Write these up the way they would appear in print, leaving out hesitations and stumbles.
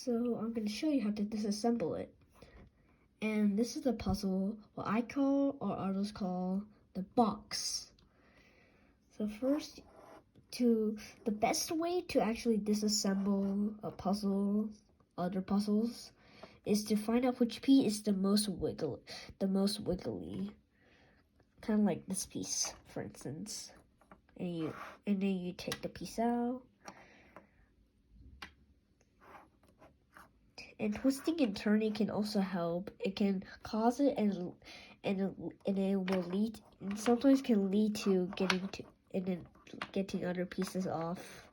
So I'm going to show you how to disassemble it. And this is the puzzle, what I call or others call the box. So first, the best way to actually disassemble a puzzle, other puzzles, is to find out which piece is the most wiggly. Kind of like this piece, for instance. And then you take the piece out. And twisting and turning can also help. It can cause it, and it will lead, and sometimes can lead to getting other pieces off.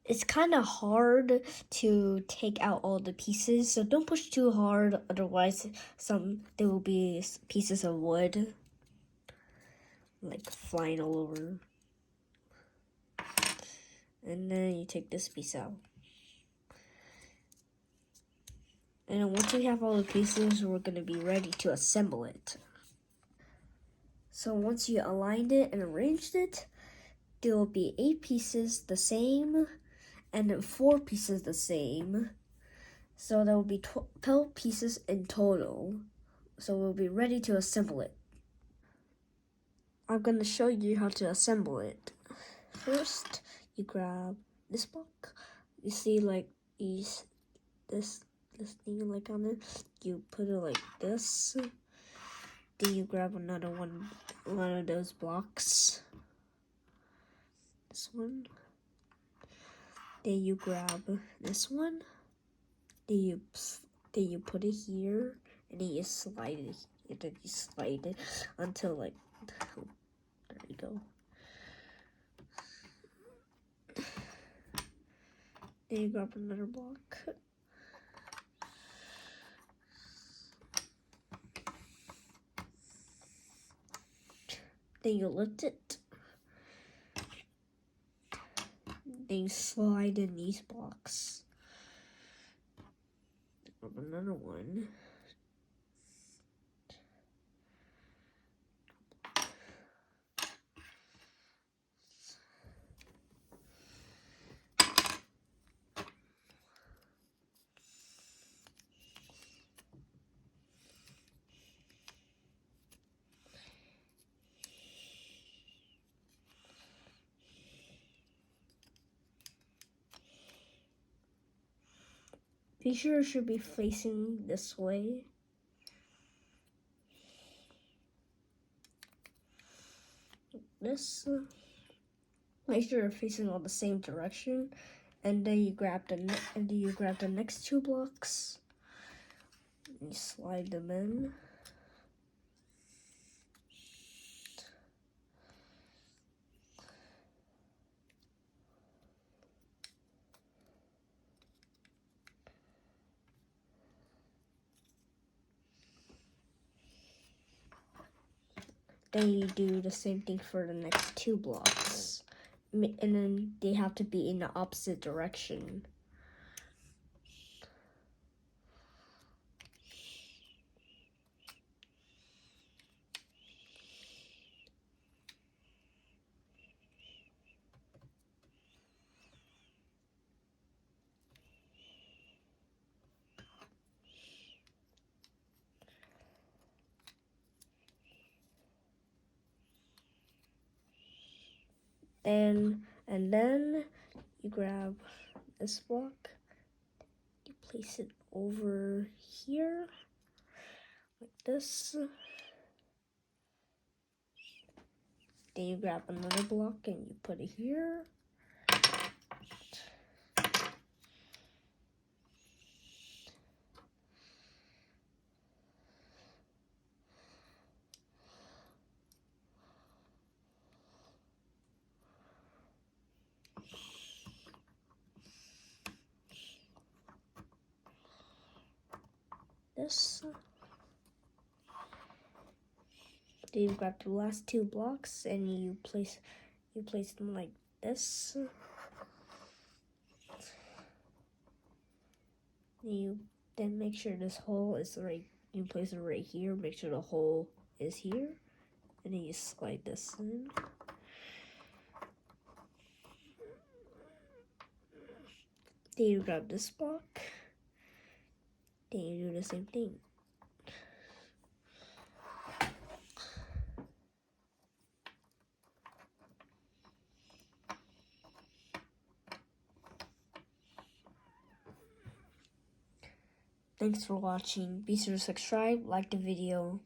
It's kind of hard to take out all the pieces, so don't push too hard, otherwise there will be pieces of wood like flying all over. And then you take this piece out. And then once we have all the pieces, we're going to be ready to assemble it. So once you aligned it and arranged it, there will be 8 pieces the same, and then 4 pieces the same. So there will be 12 pieces in total. So we'll be ready to assemble it. I'm going to show you how to assemble it. First, you grab this block. You see like this thing like on it. You put it like this. Then you grab another one of those blocks. This one. Then you grab this one. Then you put it here, and then you slide it. And then you slide it until like, there you go. Then you grab another block. Then you lift it. Then you slide in these blocks. Grab another one. Be sure it should be facing this way. Make sure you're facing all the same direction, and then you grab the next 2 blocks. And you slide them in. Then you do the same thing for the next 2 blocks. And then they have to be in the opposite direction. And then you grab this block, you place it over here like this. Then you grab another block and you put it here. This. Then you grab the last two blocks and you place them like this. You then make sure this hole is right. You place it right here. Make sure the hole is here, and then you slide this in. Then you grab this block. Then you do the same thing. Thanks for watching. Be sure to subscribe, like the video.